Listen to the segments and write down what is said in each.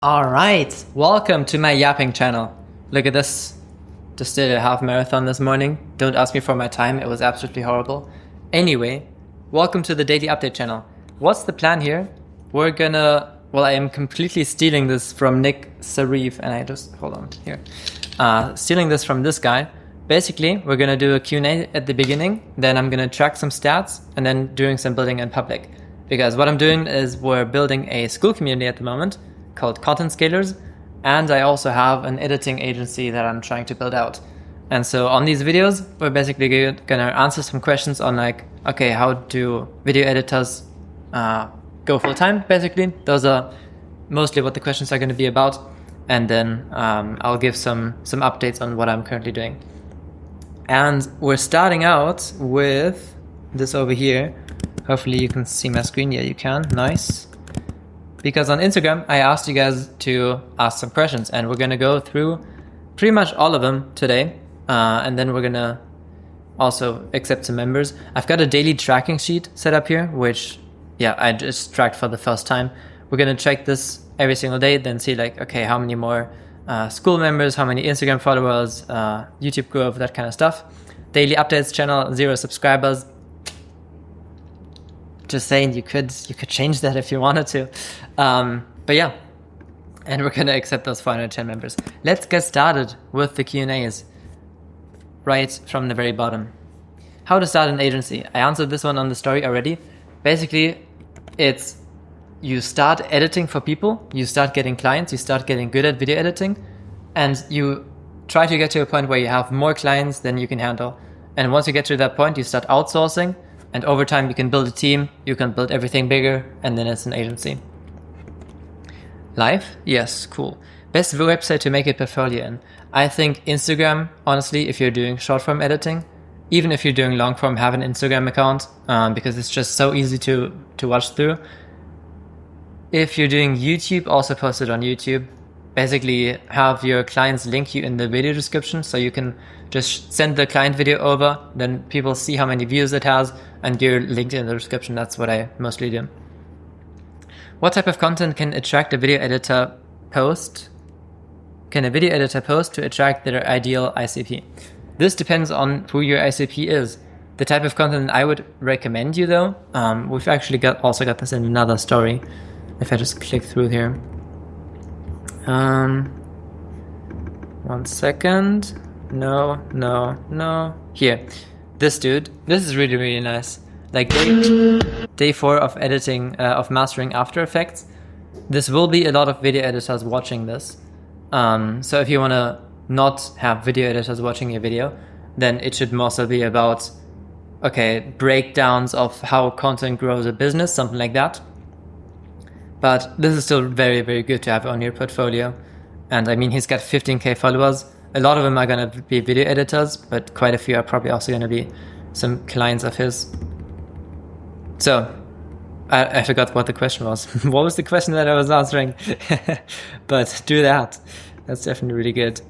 Alright, welcome to my yapping channel. Look at this. Just did a half marathon this morning. Don't ask me for my time, it was absolutely horrible. Anyway, welcome to the daily update channel. What's the plan here? I am completely stealing this from Nick Sarif, and hold on here. Stealing this from this guy. Basically, we're gonna do a Q&A at the beginning, then I'm gonna track some stats, and then doing some building in public. Because what I'm doing is we're building a school community at the moment, called Content Scalers, and I also have an editing agency that I'm trying to build out. And so on these videos, we're basically gonna answer some questions on okay, how do video editors go full time, basically. Those are mostly what the questions are gonna be about. And then I'll give some updates on what I'm currently doing. And we're starting out with this over here. Hopefully you can see my screen. Yeah, you can. Nice. Because on Instagram, I asked you guys to ask some questions, and we're going to go through pretty much all of them today. And then we're going to also accept some members. I've got a daily tracking sheet set up here, which, yeah, I just tracked for the first time. We're going to check this every single day, then see okay, how many more school members, how many Instagram followers, YouTube growth, that kind of stuff. Daily updates channel, 0 subscribers. Just saying, you could change that if you wanted to. But yeah, and we're gonna accept those 410 members. Let's get started with the Q&As right from the very bottom. How to start an agency. I answered this one on the story already. Basically, it's you start editing for people, you start getting clients, you start getting good at video editing, and you try to get to a point where you have more clients than you can handle. And once you get to that point, you start outsourcing. And over time, you can build a team, you can build everything bigger, and then it's an agency. Live? Yes, cool. Best website to make a portfolio in. I think Instagram, honestly, if you're doing short form editing, even if you're doing long form, have an Instagram account, because it's just so easy to watch through. If you're doing YouTube, also post it on YouTube. Basically, have your clients link you in the video description, so you can just send the client video over, then people see how many views it has, and you're linked in the description. That's what I mostly do. What type of content can attract a video editor post? Can a video editor post to attract their ideal ICP? This depends on who your ICP is. The type of content I would recommend you, though, we've actually also got this in another story. If I just click through here. 1 second. No. Here. This dude. This is really, really nice. Like day 4 of editing, of mastering After Effects. This will be a lot of video editors watching this. So if you want to not have video editors watching your video, then it should mostly be about, okay, breakdowns of how content grows a business, something like that. But this is still very, very good to have on your portfolio. And I mean, he's got 15K followers. A lot of them are going to be video editors, but quite a few are probably also going to be some clients of his. So, I forgot what the question was. What was the question that I was answering? But do that. That's definitely really good.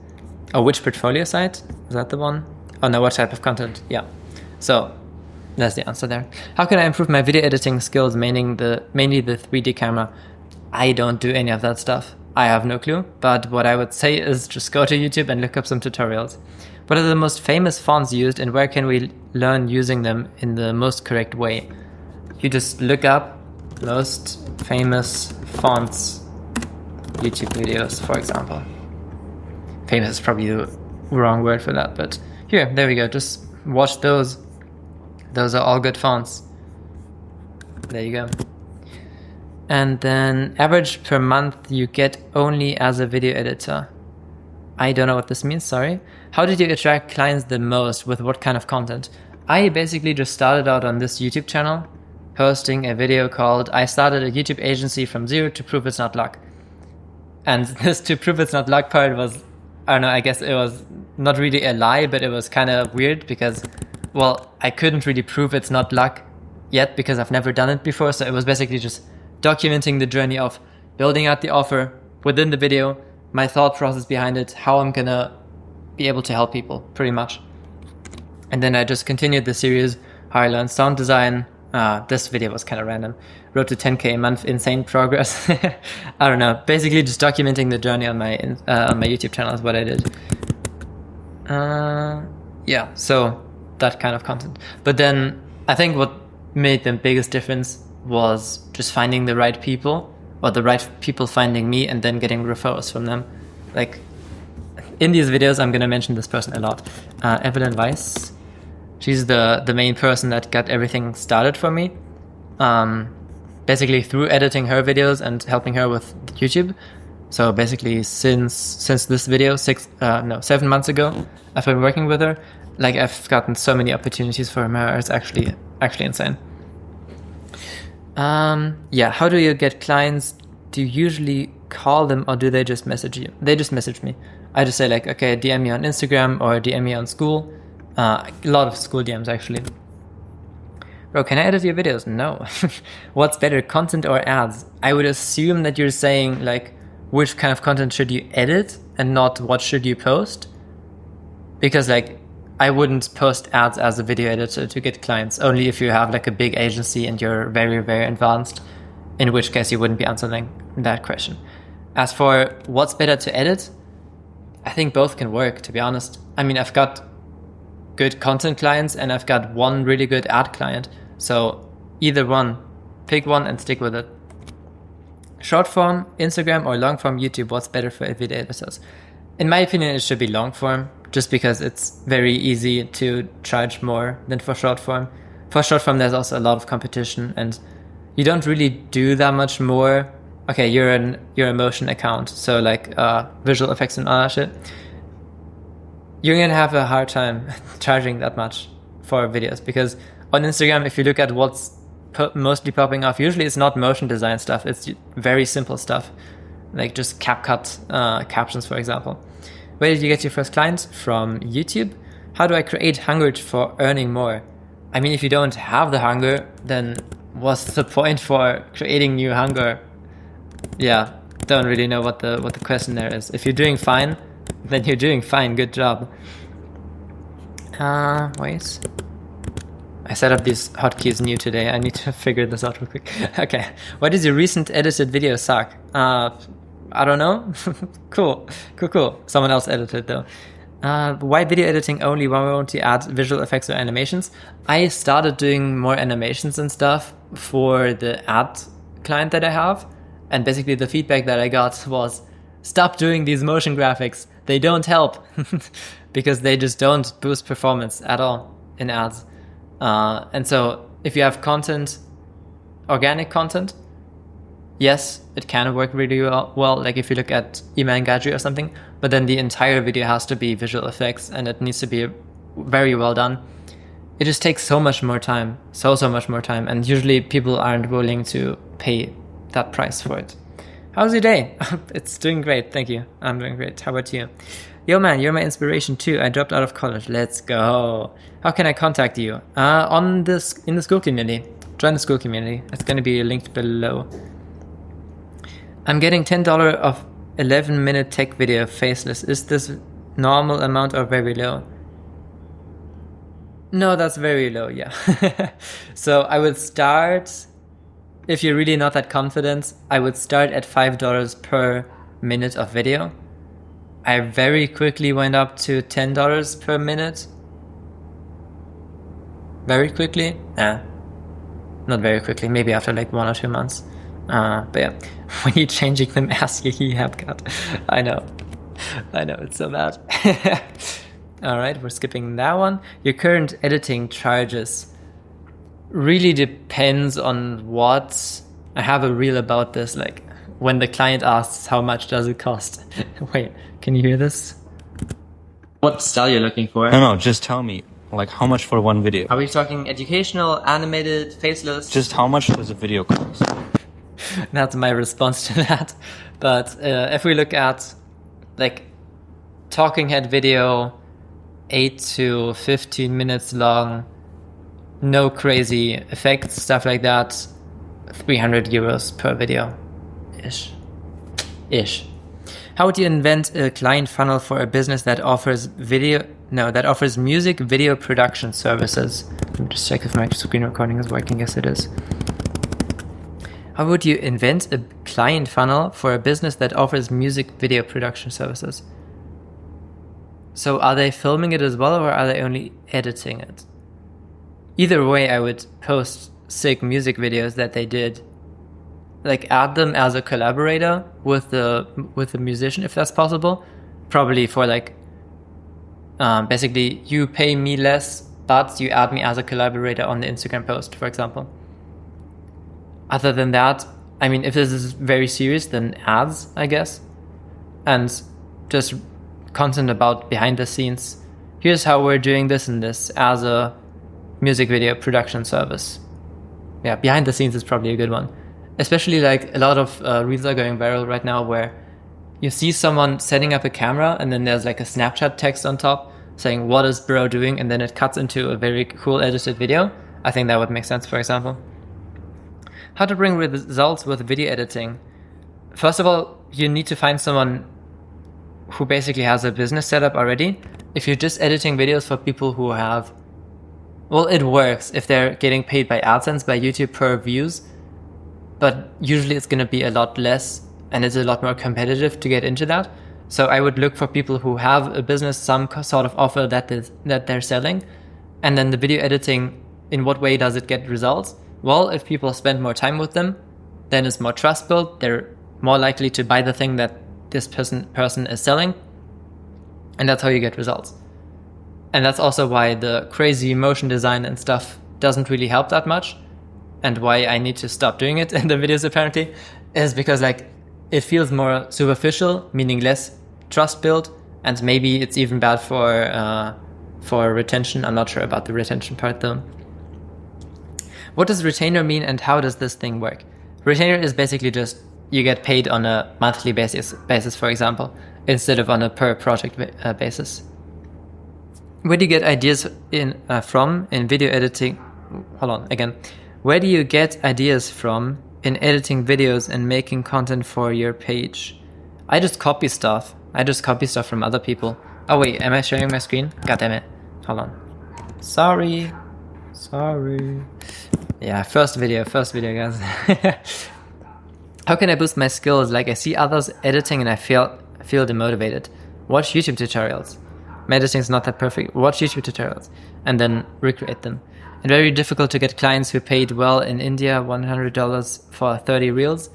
Oh, which portfolio site? Is that the one? Oh no, what type of content? Yeah. So, that's the answer there. How can I improve my video editing skills, mainly the 3D camera? I don't do any of that stuff. I have no clue, but what I would say is just go to YouTube and look up some tutorials. What are the most famous fonts used, and where can we learn using them in the most correct way? You just look up most famous fonts, YouTube videos, for example. Famous is probably the wrong word for that, but there we go. Just watch those. Those are all good fonts. There you go. And then average per month you get only as a video editor. I don't know what this means, sorry. How did you attract clients the most? With what kind of content? I basically just started out on this YouTube channel, posting a video called I started a YouTube agency from 0 to prove it's not luck. And this to prove it's not luck part was, I don't know, I guess it was not really a lie, but it was kind of weird because, well, I couldn't really prove it's not luck yet because I've never done it before. So it was basically just documenting the journey of building out the offer within the video, my thought process behind it, how I'm gonna be able to help people, pretty much. And then I just continued the series, how I learned sound design, This video was kind of random. Road to 10K a month, insane progress. I don't know. Basically, just documenting the journey on my YouTube channel is what I did. Yeah, so that kind of content. But then I think what made the biggest difference was just finding the right people, or the right people finding me, and then getting referrals from them. Like in these videos, I'm gonna mention this person a lot. Evelyn Weiss. She's the main person that got everything started for me. Basically through editing her videos and helping her with YouTube. So basically since this video, 7 months ago, I've been working with her. Like I've gotten so many opportunities from her. It's actually insane. Yeah, how do you get clients? Do you usually call them, or do they just message you? They just message me. I just say like, okay, DM me on Instagram or DM me on school. A lot of school DMs actually. Bro, can I edit your videos? No. What's better, content or ads? I would assume that you're saying like, which kind of content should you edit and not what should you post? Because like, I wouldn't post ads as a video editor to get clients, only if you have like a big agency and you're very, very advanced, in which case you wouldn't be answering that question. As for what's better to edit, I think both can work, to be honest. I mean, I've got good content clients and I've got one really good ad client. So either one, pick one and stick with it. Short form, Instagram, or long form YouTube, what's better for video editors? In my opinion, it should be long form, just because it's very easy to charge more than for short form. For short form, there's also a lot of competition and you don't really do that much more. Okay, you're a motion account, so like visual effects and all that shit. You're gonna have a hard time charging that much for videos, because on Instagram, if you look at what's mostly popping off, usually it's not motion design stuff, it's very simple stuff, like just CapCut captions, for example. Where did you get your first clients? From YouTube. How do I create hunger for earning more? I mean, if you don't have the hunger, then what's the point for creating new hunger? Yeah, don't really know what the question there is. If you're doing fine, then you're doing fine. Good job. Wait. I set up these hotkeys new today. I need to figure this out real quick. Okay. Why does your recent edited video suck? I don't know. Cool. Someone else edited though. Why video editing only? Why won't you add visual effects or animations? I started doing more animations and stuff for the ad client that I have. And basically the feedback that I got was, stop doing these motion graphics. They don't help. Because they just don't boost performance at all in ads. And so if you have content, organic content, yes, it can work really well, like if you look at Iman Gadri or something, but then the entire video has to be visual effects and it needs to be very well done. It just takes so much more time, so much more time, and usually people aren't willing to pay that price for it. How's your day? It's doing great, thank you. I'm doing great. How about you? Yo man, you're my inspiration too. I dropped out of college. Let's go. How can I contact you? In the school community. Join the school community. It's going to be linked below. I'm getting $10 of 11-minute tech video faceless. Is this normal amount or very low? No, that's very low, yeah. So I would start, if you're really not that confident, I would start at $5 per minute of video. I very quickly went up to $10 per minute. Very quickly? Not very quickly, maybe after like 1 or 2 months. But yeah, when you're changing the mask, you have got. I know, it's so bad. Alright, we're skipping that one. Your current editing charges really depends on what. I have a reel about this, like when the client asks how much does it cost. Wait, can you hear this? What style you're looking for? No, just tell me, like how much for one video? Are we talking educational, animated, faceless? Just how much does a video cost? That's my response to that. But if we look at like talking head video, 8 to 15 minutes long, no crazy effects, stuff like that, 300 euros per video. Ish. How would you invent a client funnel for a business that offers music video production services? Let me just check if my screen recording is working. Yes, it is. How would you invent a client funnel for a business that offers music video production services? So are they filming it as well, or are they only editing it? Either way, I would post sick music videos that they did, like add them as a collaborator with the musician if that's possible. Probably for like basically you pay me less, but you add me as a collaborator on the Instagram post, for example. Other than that, I mean, if this is very serious, then ads, I guess, and just content about behind the scenes. Here's how we're doing this and this as a music video production service. Yeah, behind the scenes is probably a good one. Especially like a lot of reels are going viral right now where you see someone setting up a camera and then there's like a Snapchat text on top saying, "What is bro doing?" And then it cuts into a very cool edited video. I think that would make sense, for example. How to bring results with video editing. First of all, you need to find someone who basically has a business setup already. If you're just editing videos for people who have, well, it works if they're getting paid by AdSense, by YouTube per views, but usually it's going to be a lot less and it's a lot more competitive to get into that. So I would look for people who have a business, some sort of offer that they're selling. And then the video editing, in what way does it get results? Well, if people spend more time with them, then it's more trust built. They're more likely to buy the thing that this person is selling. And that's how you get results. And that's also why the crazy motion design and stuff doesn't really help that much. And why I need to stop doing it in the videos apparently is because like it feels more superficial, meaning less trust built, and maybe it's even bad for retention. I'm not sure about the retention part though. What does retainer mean and how does this thing work? Retainer is basically just you get paid on a monthly basis, for example, instead of on a per project basis. Where do you get ideas from in video editing? Hold on, again. Where do you get ideas from in editing videos and making content for your page? I just copy stuff. From other people. Oh wait, am I sharing my screen? God damn it. Hold on. Sorry. Yeah, first video, guys. How can I boost my skills? Like I see others editing and I feel demotivated. Watch YouTube tutorials. My editing is not that perfect. Watch YouTube tutorials and then recreate them. And very difficult to get clients who paid well in India, $100 for 30 reels.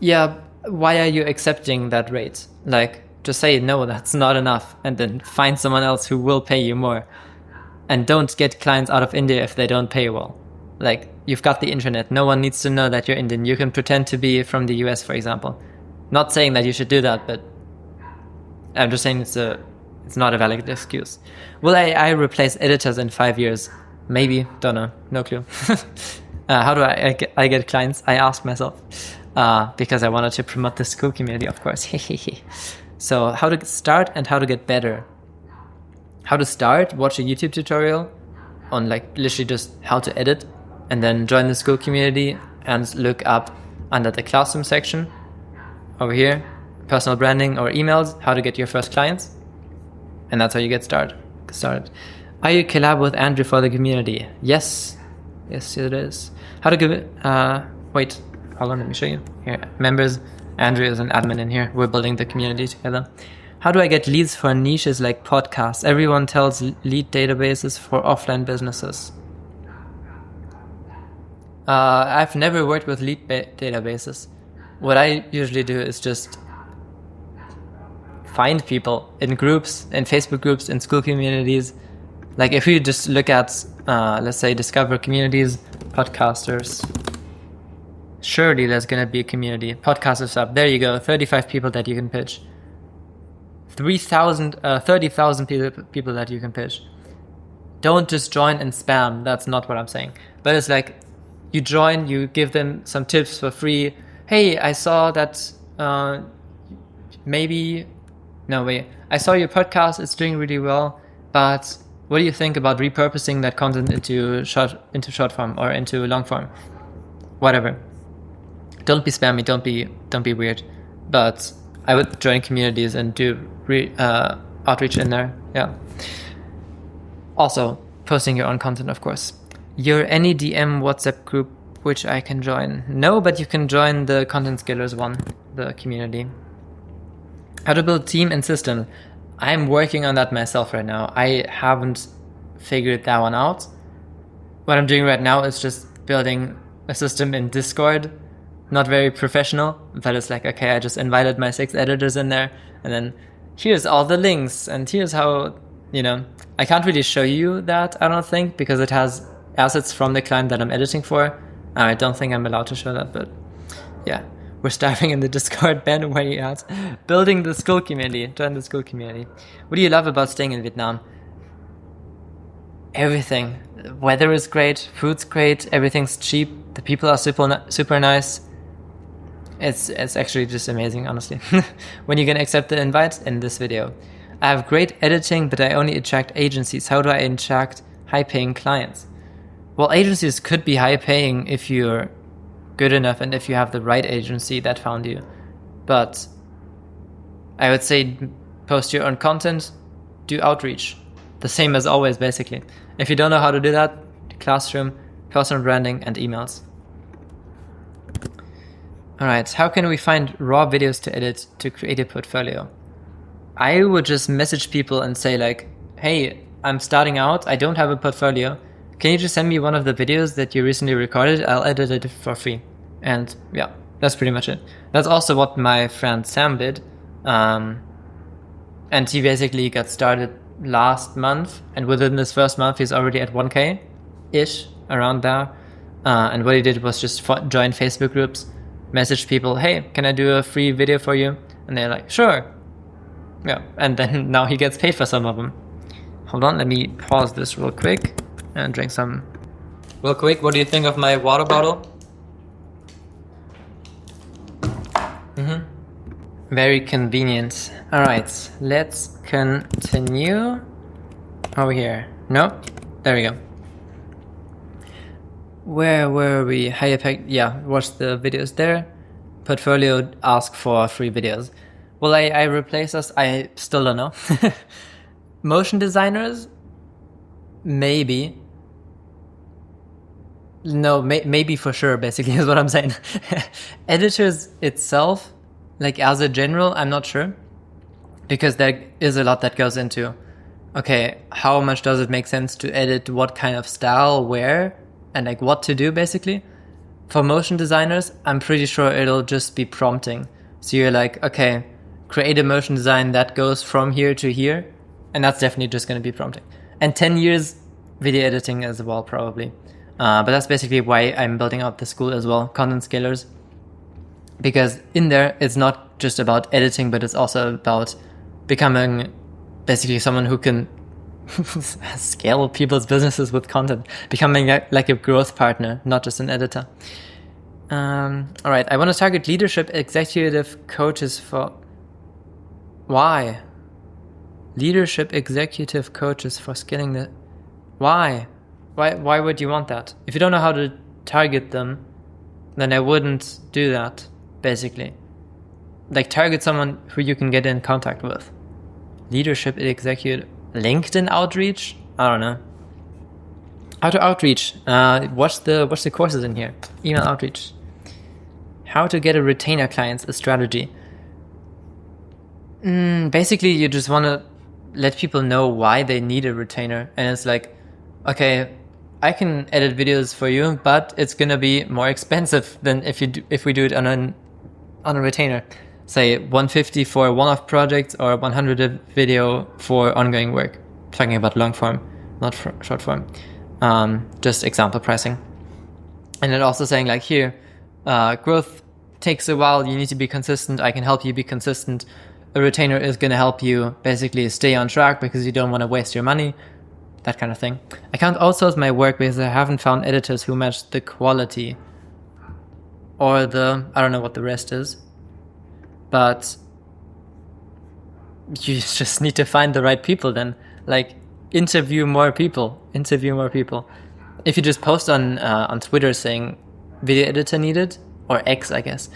Yeah, why are you accepting that rate? Like, just say, no, that's not enough. And then find someone else who will pay you more. And don't get clients out of India if they don't pay well. Like, you've got the internet. No one needs to know that you're Indian. You can pretend to be from the US, for example. Not saying that you should do that, but I'm just saying it's not a valid excuse. Will AI replace editors in 5 years? Maybe, don't know, no clue. How do I get clients? I ask myself because I wanted to promote the school community, of course. So how to start and how to get better. How to start, watch a YouTube tutorial on like literally just how to edit, and then join the school community and look up under the classroom section over here, personal branding or emails, how to get your first clients. And that's how you get started. Are you collab with Andrew for the community? Yes, it is. How to give it? Wait, hold on, let me show you. Here, members. Andrew is an admin in here. We're building the community together. How do I get leads for niches like podcasts? Everyone tells lead databases for offline businesses. I've never worked with lead databases. What I usually do is just find people in groups, in Facebook groups, in school communities. Like if you just look at, let's say, discover communities, podcasters, surely there's going to be a community. Podcasters up, there you go, 35 people that you can pitch. 30,000 people that you can pitch. Don't just join and spam, that's not what I'm saying. But it's like, you join, you give them some tips for free. Hey, I saw that I saw your podcast, it's doing really well, but what do you think about repurposing that content into short form or into long form? Whatever. Don't be spammy, don't be weird. But I would join communities and do outreach in there. Yeah. Also, posting your own content, of course. Your any DM WhatsApp group which I can join? No, but you can join the Content Scalers one, the community. How to build team and system. I'm working on that myself right now. I haven't figured that one out. What I'm doing right now is just building a system in Discord. Not very professional, but it's like, okay, I just invited my 6 editors in there, and then here's all the links, and here's how, I can't really show you that, I don't think, because it has assets from the client that I'm editing for. I don't think I'm allowed to show that, but yeah. We're starving in the Discord, Ben, where you at? Building the school community. Join the school community. What do you love about staying in Vietnam? Everything. Weather is great, food's great, everything's cheap, the people are super nice. It's actually just amazing, honestly. When you can accept the invite in this video. I have great editing, but I only attract agencies. How do I attract high-paying clients? Well, agencies could be high-paying if you're good enough and if you have the right agency that found you. But I would say post your own content, do outreach. The same as always, basically. If you don't know how to do that, classroom, personal branding, and emails. Alright, how can we find raw videos to edit to create a portfolio? I would just message people and say like, hey, I'm starting out, I don't have a portfolio. Can you just send me one of the videos that you recently recorded? I'll edit it for free. And yeah, that's pretty much it. That's also what my friend Sam did. And he basically got started last month. And within this first month, he's already at 1K-ish, around there. And what he did was just join Facebook groups, message people, hey, can I do a free video for you? And they're like, sure. Yeah, and then now he gets paid for some of them. Hold on, let me pause this real quick and drink some. Real quick, what do you think of my water bottle? Very convenient. Alright, let's continue. Over here. No? There we go. Where were we? High impact. Yeah, watch the videos there. Portfolio, ask for free videos. Will I replace us? I still don't know. Motion designers? Maybe. No, maybe for sure, basically, is what I'm saying. Editors itself, like as a general, I'm not sure. Because there is a lot that goes into, okay, how much does it make sense to edit what kind of style, where, and like what to do, basically. For motion designers, I'm pretty sure it'll just be prompting. So you're like, okay, create a motion design that goes from here to here. And that's definitely just going to be prompting. And 10 years video editing as well, probably. But that's basically why I'm building out the school as well, Content Scalers. Because in there, it's not just about editing, but it's also about becoming basically someone who can scale people's businesses with content. Becoming like a growth partner, not just an editor. All right, I want to target leadership executive coaches for... Why? Leadership executive coaches for scaling the... Why? Why would you want that? If you don't know how to target them, then I wouldn't do that, basically. Like, target someone who you can get in contact with. Leadership executive... LinkedIn outreach? I don't know. How to outreach? Watch the courses in here. Email outreach. How to get a retainer clients, a strategy. Basically, you just want to let people know why they need a retainer. And it's like, okay, I can edit videos for you, but it's gonna be more expensive than if we do it on a retainer. Say 150 for a one-off project or 100 a video for ongoing work. Talking about long form, not short form. Just example pricing. And then also saying like, here, growth takes a while. You need to be consistent. I can help you be consistent. A retainer is going to help you basically stay on track because you don't want to waste your money. That kind of thing. I can't outsource my work because I haven't found editors who match the quality. Or I don't know what the rest is. But you just need to find the right people then. Like, interview more people. If you just post on Twitter saying video editor needed, or X, I guess,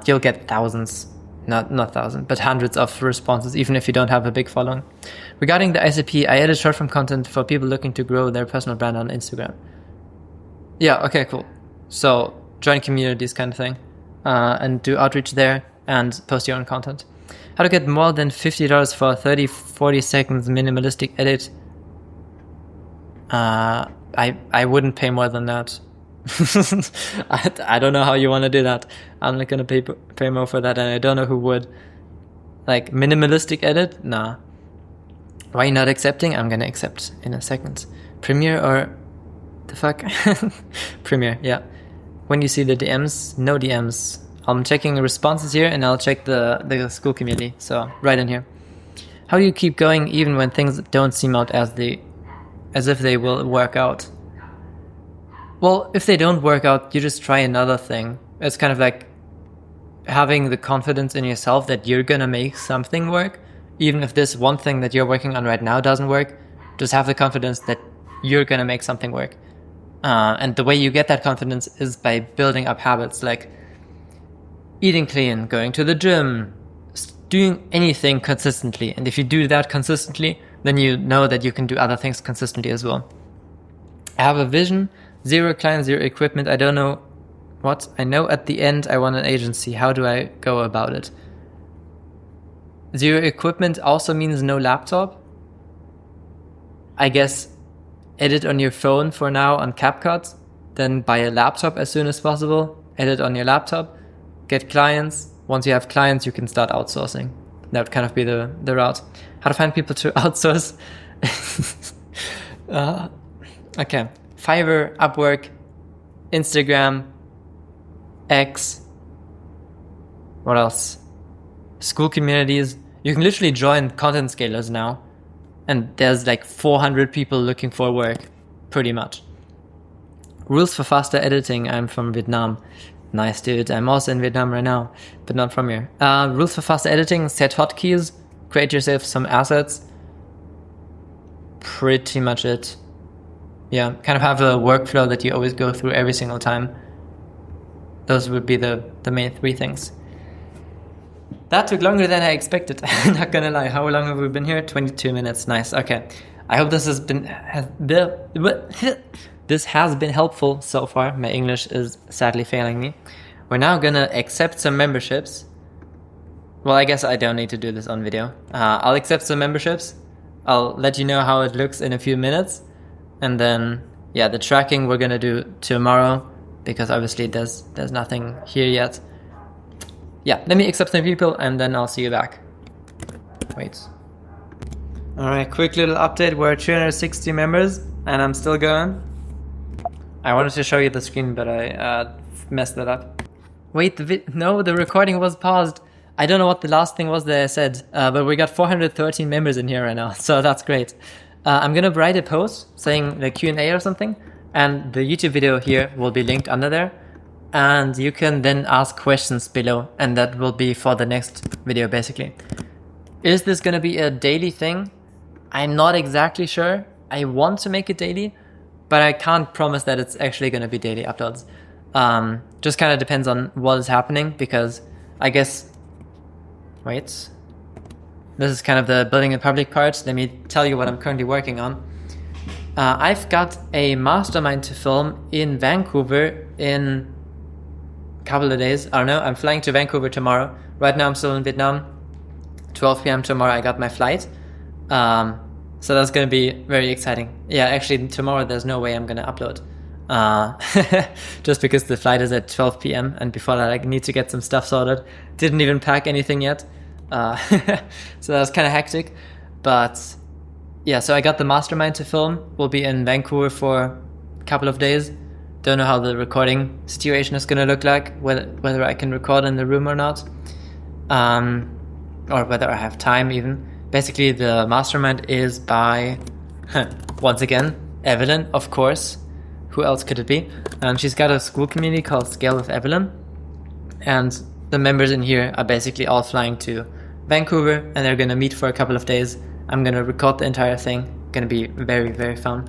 you'll get thousands. not thousand, but hundreds of responses, even if you don't have a big following. Regarding the ICP, I edit short form content for people looking to grow their personal brand on Instagram. Yeah, okay, cool. So join communities kind of thing, and do outreach there and post your own content. How to get more than $50 for 30-40 seconds minimalistic edit. I wouldn't pay more than that. I don't know how you want to do that. I'm not gonna pay more for that, and I don't know who would. Like minimalistic edit? Nah. Why are you not accepting? I'm gonna accept in a second. Premiere or the fuck? Premiere, yeah. When you see the DMs, no DMs. I'm checking the responses here, and I'll check the school community. So right in here. How do you keep going even when things don't seem out as if they will work out? Well, if they don't work out, you just try another thing. It's kind of like having the confidence in yourself that you're gonna make something work. Even if this one thing that you're working on right now doesn't work, just have the confidence that you're gonna make something work. And the way you get that confidence is by building up habits like eating clean, going to the gym, doing anything consistently. And if you do that consistently, then you know that you can do other things consistently as well. I have a vision, 0 clients, 0 equipment. I don't know what. I know at the end I want an agency. How do I go about it? 0 equipment also means no laptop. I guess edit on your phone for now on CapCut, then buy a laptop as soon as possible, edit on your laptop, get clients. Once you have clients, you can start outsourcing. That would kind of be the route. How to find people to outsource. Okay. Fiverr, Upwork, Instagram, X. What else? School communities. You can literally join content scalers now. And there's like 400 people looking for work, pretty much. Rules for faster editing. I'm from Vietnam. Nice, dude. I'm also in Vietnam right now, but not from here. Rules for faster editing. Set hotkeys. Create yourself some assets. Pretty much it. Yeah, kind of have a workflow that you always go through every single time. Those would be the main 3 things. That took longer than I expected. Not gonna lie. How long have we been here? 22 minutes. Nice. Okay. I hope this has been helpful so far. My English is sadly failing me. We're now gonna accept some memberships. Well, I guess I don't need to do this on video. I'll accept some memberships. I'll let you know how it looks in a few minutes. And then, yeah, the tracking we're gonna do tomorrow, because obviously there's nothing here yet. Yeah, let me accept some people and then I'll see you back. Wait. Alright, quick little update. We're at 260 members and I'm still going. I wanted to show you the screen, but I messed that up. Wait, no, the recording was paused. I don't know what the last thing was that I said, but we got 413 members in here right now, so that's great. I'm gonna write a post saying the Q&A or something, and the YouTube video here will be linked under there, and you can then ask questions below, and that will be for the next video basically. Is this gonna be a daily thing? I'm not exactly sure. I want to make it daily, but I can't promise that it's actually gonna be daily uploads. Just kind of depends on what is happening, because I guess, wait. This is kind of the building in public part. Let me tell you what I'm currently working on. I've got a mastermind to film in Vancouver in a couple of days. I don't know. I'm flying to Vancouver tomorrow. Right now I'm still in Vietnam. 12 p.m. tomorrow I got my flight. So that's going to be very exciting. Yeah, actually tomorrow there's no way I'm going to upload. Just because the flight is at 12 p.m. and before that I need to get some stuff sorted. Didn't even pack anything yet. So that was kind of hectic, but yeah, so I got the mastermind to film. We'll be in Vancouver for a couple of days. Don't know how the recording situation is going to look like, whether I can record in the room or not, or whether I have time even. Basically, the mastermind is by, once again, Evelyn, of course. Who else could it be? She's got a school community called Scale with Evelyn, and the members in here are basically all flying to Vancouver, and they're gonna meet for a couple of days. I'm gonna record the entire thing. Gonna be very, very fun.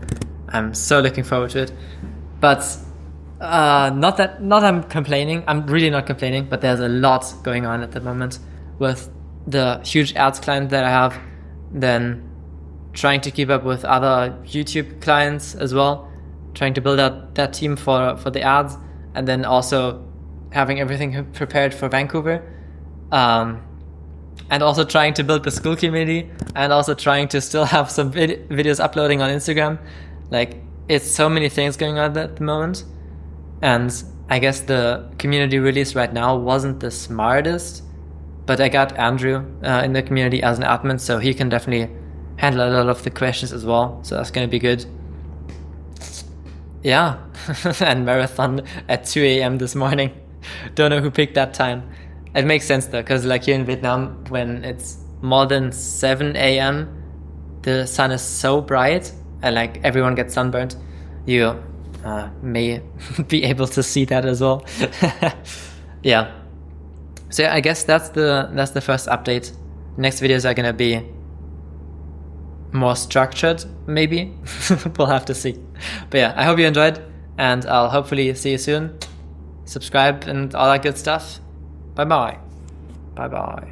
I'm so looking forward to it. But not I'm complaining. I'm really not complaining, but there's a lot going on at the moment. with the huge ads client that I have, then trying to keep up with other YouTube clients as well, trying to build out that team for the ads, and then also having everything prepared for Vancouver. And also trying to build the school community, and also trying to still have some videos uploading on Instagram. Like, it's so many things going on at the moment. And I guess the community release right now wasn't the smartest, but I got Andrew in the community as an admin, so he can definitely handle a lot of the questions as well. So that's going to be good. Yeah, and marathon at 2 a.m. this morning. Don't know who picked that time. It makes sense though, because like here in Vietnam, when it's more than 7 a.m., the sun is so bright and like everyone gets sunburned. You may be able to see that as well. Yeah. So I guess that's the first update. Next videos are gonna be more structured, maybe. We'll have to see. But yeah, I hope you enjoyed, and I'll hopefully see you soon. Subscribe and all that good stuff. Bye bye. Bye bye.